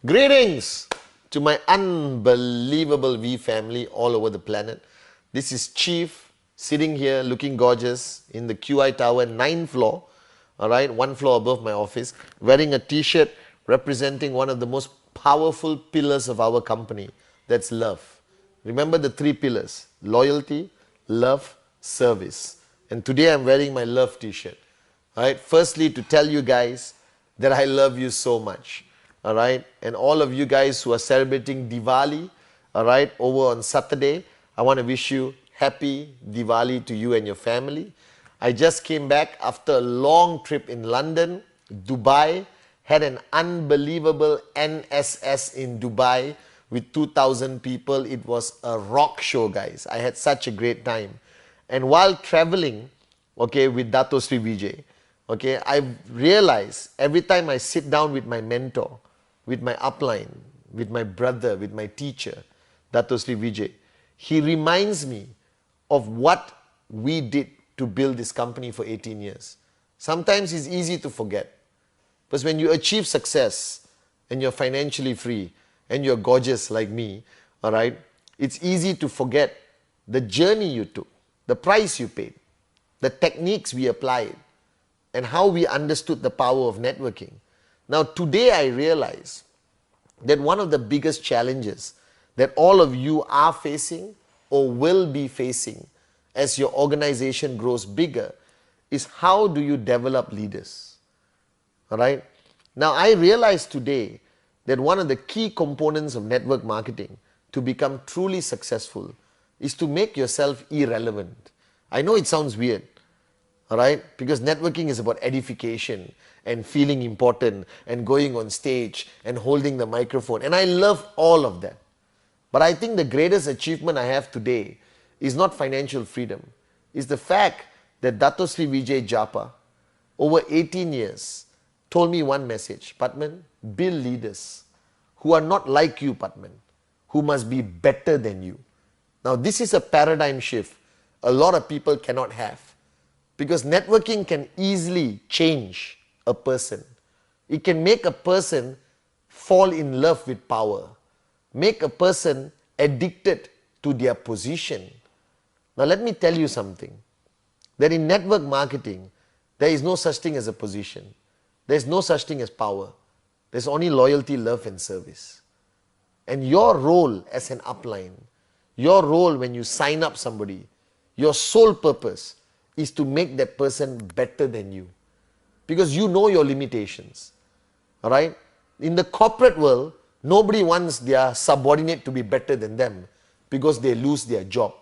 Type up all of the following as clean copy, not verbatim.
Greetings to my unbelievable V family all over the planet. This is Chief sitting here looking gorgeous in the QI Tower, 9th floor, all right, 1 floor above my office, wearing a t-shirt representing one of the most powerful pillars of our company, that's love. Remember the 3 pillars: loyalty, love, service. And today I'm wearing my love t-shirt. All right, firstly to tell you guys that I love you so much. All right, and all of you guys who are celebrating Diwali, all right, over on Saturday, I want to wish you happy Diwali to you and your family. I just came back after a long trip in London, Dubai, had an unbelievable NSS in Dubai with 2,000 people. It was a rock show, guys. I had such a great time. And while traveling, okay, with Dato Sri Vijay, okay, I've realized every time I sit down with my mentor, with my upline, with my brother, with my teacher, Dato Sri Vijay, he reminds me of what we did to build this company for 18 years. Sometimes it's easy to forget. Because when you achieve success and you're financially free and you're gorgeous like me, all right, it's easy to forget the journey you took, the price you paid, the techniques we applied, and how we understood the power of networking. Now, today I realize that one of the biggest challenges that all of you are facing or will be facing as your organization grows bigger is how do you develop leaders? All right? Now, I realize today that one of the key components of network marketing to become truly successful is to make yourself irrelevant. I know it sounds weird, all right? Because networking is about edification and feeling important and going on stage and holding the microphone. And I love all of that. But I think the greatest achievement I have today is not financial freedom. It's the fact that Dato Sri Vijay Japa, over 18 years, told me one message: Padman, build leaders who are not like you, Padman, who must be better than you. Now, this is a paradigm shift a lot of people cannot have. Because networking can easily change a person. It can make a person fall in love with power, make a person addicted to their position. Now let me tell you something, that in network marketing, there is no such thing as a position. There is no such thing as power. There's only loyalty, love and service. And your role as an upline, your role when you sign up somebody, your sole purpose is to make that person better than you. Because you know your limitations. All right? In the corporate world, nobody wants their subordinate to be better than them because they lose their job.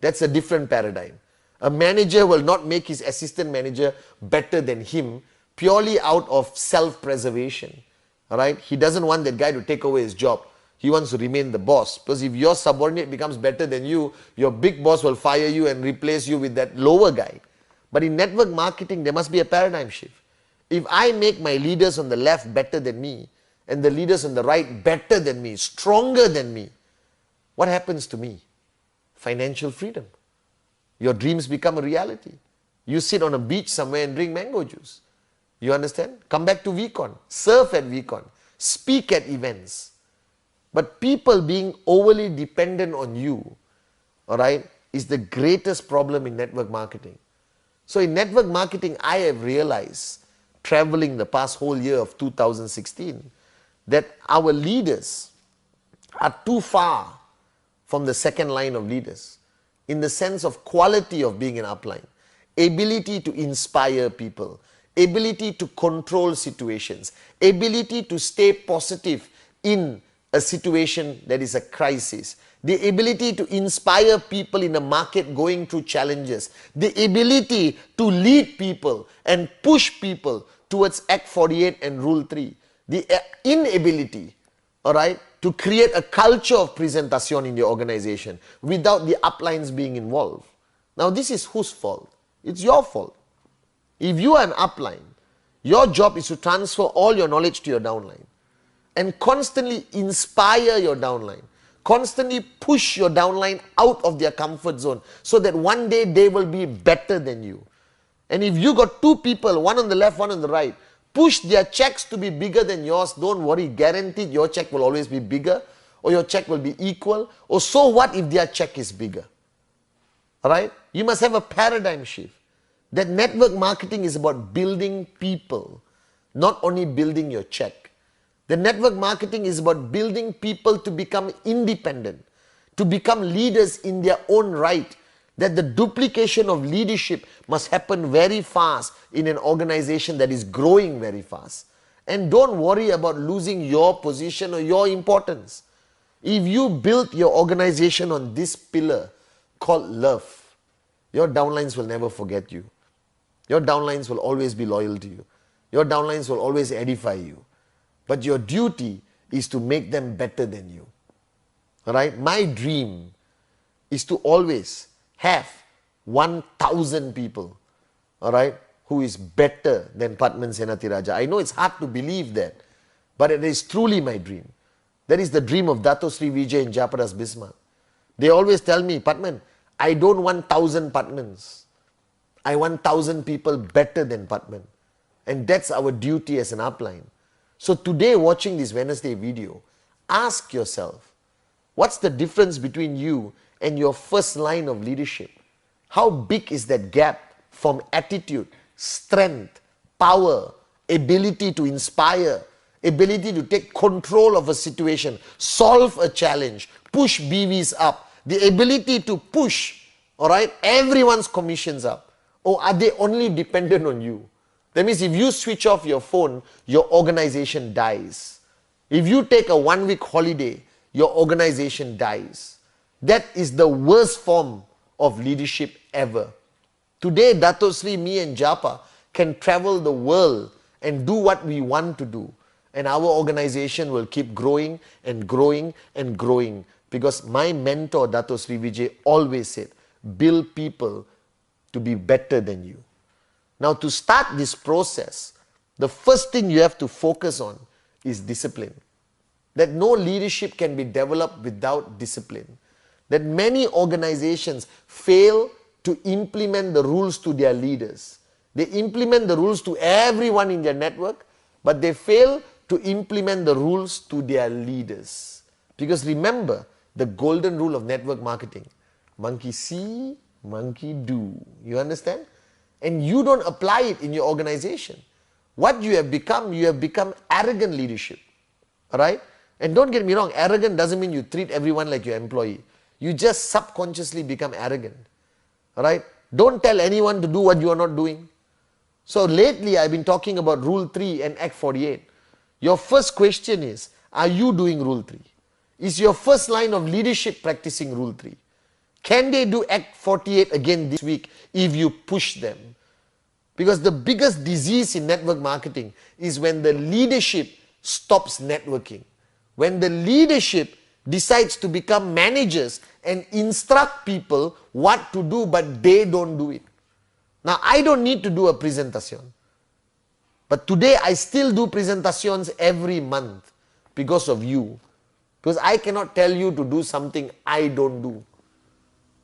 That's a different paradigm. A manager will not make his assistant manager better than him purely out of self-preservation. All right? He doesn't want that guy to take away his job. He wants to remain the boss. Because if your subordinate becomes better than you, your big boss will fire you and replace you with that lower guy. But in network marketing, there must be a paradigm shift. If I make my leaders on the left better than me, and the leaders on the right better than me, stronger than me, what happens to me? Financial freedom. Your dreams become a reality. You sit on a beach somewhere and drink mango juice. You understand? Come back to VCon, surf at VCon, speak at events. But people being overly dependent on you, all right, is the greatest problem in network marketing. So in network marketing, I have realized, traveling the past whole year of 2016, that our leaders are too far from the second line of leaders in the sense of quality of being an upline, ability to inspire people, ability to control situations, ability to stay positive in a situation that is a crisis, the ability to inspire people in a market going through challenges, the ability to lead people and push people towards Act 48 and Rule 3, the inability, all right, to create a culture of presentation in your organization without the uplines being involved. Now this is whose fault? It's your fault. If you are an upline, your job is to transfer all your knowledge to your downline and constantly inspire your downline, Constantly push your downline out of their comfort zone so that one day they will be better than you. And if you got two people, one on the left, one on the right, push their checks to be bigger than yours, don't worry, guaranteed your check will always be bigger, or your check will be equal, or so what if their check is bigger? Alright? You must have a paradigm shift. That network marketing is about building people, not only building your check. The network marketing is about building people to become independent, to become leaders in their own right. That the duplication of leadership must happen very fast in an organization that is growing very fast. And don't worry about losing your position or your importance. If you build your organization on this pillar called love, your downlines will never forget you. Your downlines will always be loyal to you. Your downlines will always edify you. But your duty is to make them better than you. Alright? My dream is to always have 1,000 people, alright, who is better than Padman Senathirajah. I know it's hard to believe that, but it is truly my dream. That is the dream of Dato Sri Vijay and Japadas Bismarck. They always tell me, Padman, I don't want 1,000 Padmans. I want 1,000 people better than Padman. And that's our duty as an upline. So today, watching this Wednesday video, ask yourself, what's the difference between you and your first line of leadership? How big is that gap from attitude, strength, power, ability to inspire, ability to take control of a situation, solve a challenge, push BVs up, the ability to push, alright, everyone's commissions up? Or are they only dependent on you? That means if you switch off your phone, your organization dies. If you take a 1-week holiday, your organization dies. That is the worst form of leadership ever. Today, Dato Sri, me and Japa can travel the world and do what we want to do. And our organization will keep growing and growing and growing. Because my mentor, Dato Sri Vijay, always said, build people to be better than you. Now, to start this process, the first thing you have to focus on is discipline. That no leadership can be developed without discipline. That many organizations fail to implement the rules to their leaders. They implement the rules to everyone in their network, but they fail to implement the rules to their leaders. Because remember, the golden rule of network marketing, monkey see, monkey do. You understand? And you don't apply it in your organization. What you have become arrogant leadership. Alright? And don't get me wrong, arrogant doesn't mean you treat everyone like your employee. You just subconsciously become arrogant. Alright? Don't tell anyone to do what you are not doing. So lately I've been talking about Rule 3 and Act 48. Your first question is, are you doing Rule 3? Is your first line of leadership practicing Rule 3? Can they do Act 48 again this week if you push them? Because the biggest disease in network marketing is when the leadership stops networking. When the leadership decides to become managers and instruct people what to do, but they don't do it. Now, I don't need to do a presentation. But today, I still do presentations every month because of you. Because I cannot tell you to do something I don't do.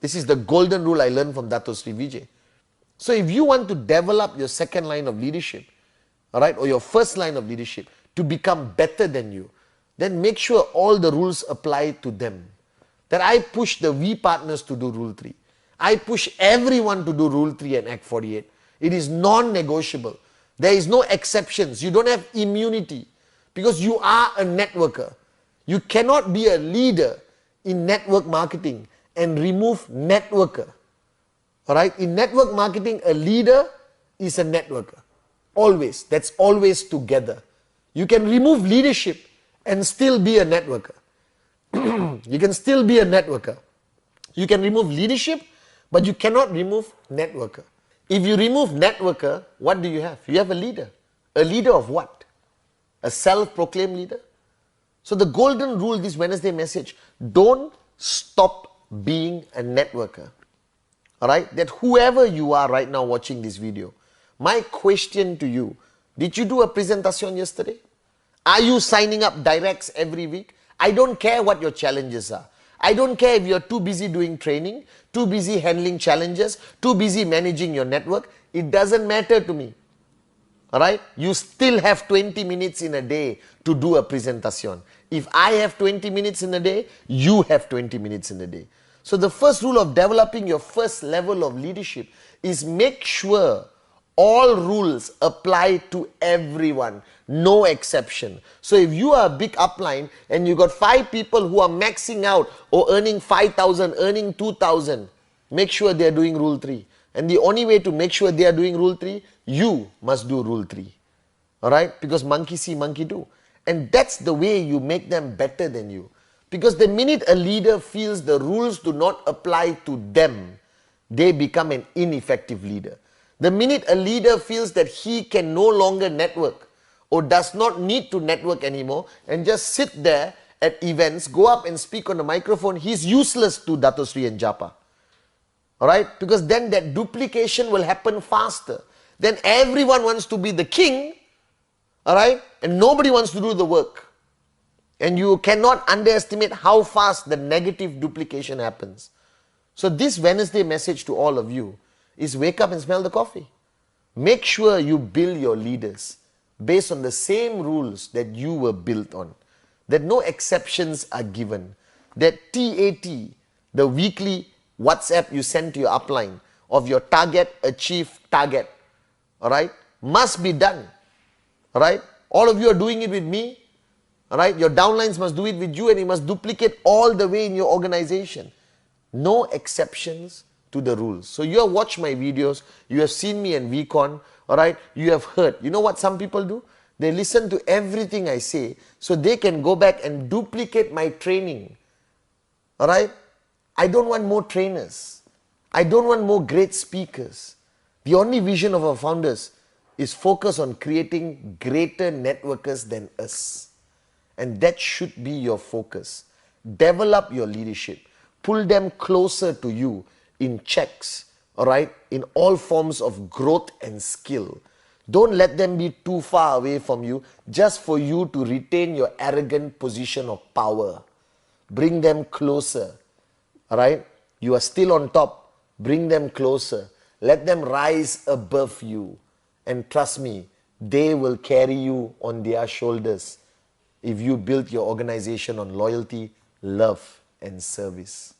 This is the golden rule I learned from Dato Sri Vijay. So if you want to develop your second line of leadership, alright, or your first line of leadership to become better than you, then make sure all the rules apply to them. That I push the V partners to do Rule 3. I push everyone to do Rule 3 and Act 48. It is non-negotiable. There is no exceptions. You don't have immunity because you are a networker. You cannot be a leader in network marketing and remove networker. Alright? In network marketing, a leader is a networker. Always. That's always together. You can remove leadership and still be a networker. You can still be a networker. You can remove leadership, but you cannot remove networker. If you remove networker, what do you have? You have a leader. A leader of what? A self-proclaimed leader? So the golden rule, this Wednesday message, don't stop being a networker. Alright? That whoever you are right now watching this video, my question to you, did you do a presentation yesterday? Are you signing up directs every week? I don't care what your challenges are. I don't care if you're too busy doing training, too busy handling challenges, too busy managing your network. It doesn't matter to me. Alright? You still have 20 minutes in a day to do a presentation. If I have 20 minutes in a day, you have 20 minutes in a day. So the first rule of developing your first level of leadership is make sure all rules apply to everyone, no exception. So if you are a big upline and you got 5 people who are maxing out or earning 5,000, earning 2,000, make sure they are doing rule 3. And the only way to make sure they are doing rule 3, you must do rule 3. Alright? Because monkey see, monkey do. And that's the way you make them better than you. Because the minute a leader feels the rules do not apply to them, they become an ineffective leader. The minute a leader feels that he can no longer network or does not need to network anymore and just sit there at events, go up and speak on the microphone, he's useless to Dato Sri and Japa. Alright? Because then that duplication will happen faster. Then everyone wants to be the king, alright? And nobody wants to do the work. And you cannot underestimate how fast the negative duplication happens. So this Wednesday message to all of you is wake up and smell the coffee. Make sure you build your leaders based on the same rules that you were built on. That no exceptions are given. That TAT, the weekly WhatsApp you send to your upline of your target, achieve target, alright, must be done. Alright? All of you are doing it with me. Alright? Your downlines must do it with you and you must duplicate all the way in your organization. No exceptions to the rules. So you have watched my videos, you have seen me in VCon, alright? You have heard. You know what some people do? They listen to everything I say so they can go back and duplicate my training. Alright? I don't want more trainers. I don't want more great speakers. The only vision of our founders is focus on creating greater networkers than us. And that should be your focus. Develop your leadership. Pull them closer to you in checks, alright, in all forms of growth and skill. Don't let them be too far away from you just for you to retain your arrogant position of power. Bring them closer, alright? You are still on top. Bring them closer. Let them rise above you. And trust me, they will carry you on their shoulders if you build your organization on loyalty, love, and service.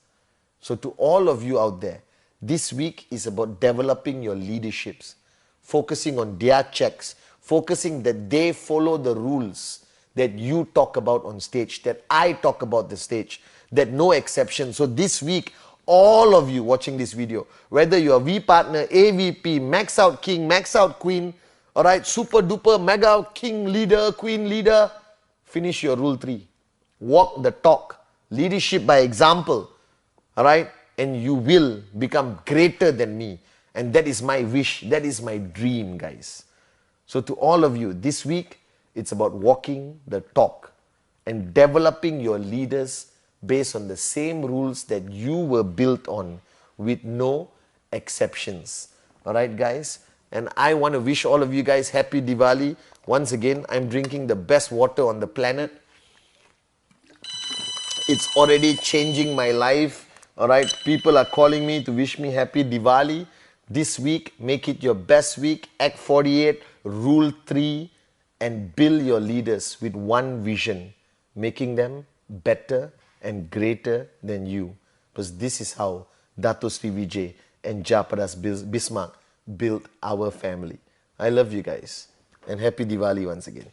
So to all of you out there, this week is about developing your leaderships, focusing on their checks, focusing that they follow the rules that you talk about on stage, that I talk about the stage, that no exception. So this week, all of you watching this video, whether you are V partner, AVP, max out king, max out queen, alright, super duper, mega king leader, queen leader, finish your rule 3. Walk the talk. Leadership by example. Alright? And you will become greater than me. And that is my wish. That is my dream, guys. So to all of you, this week, it's about walking the talk and developing your leaders based on the same rules that you were built on with no exceptions. Alright, guys? And I want to wish all of you guys happy Diwali. Once again, I'm drinking the best water on the planet. It's already changing my life. Alright, people are calling me to wish me happy Diwali. This week, make it your best week. Act 48, Rule 3, and build your leaders with one vision, making them better and greater than you. Because this is how Dato Sri Vijay and Japadas Bismarck built our family. I love you guys. And happy Diwali once again.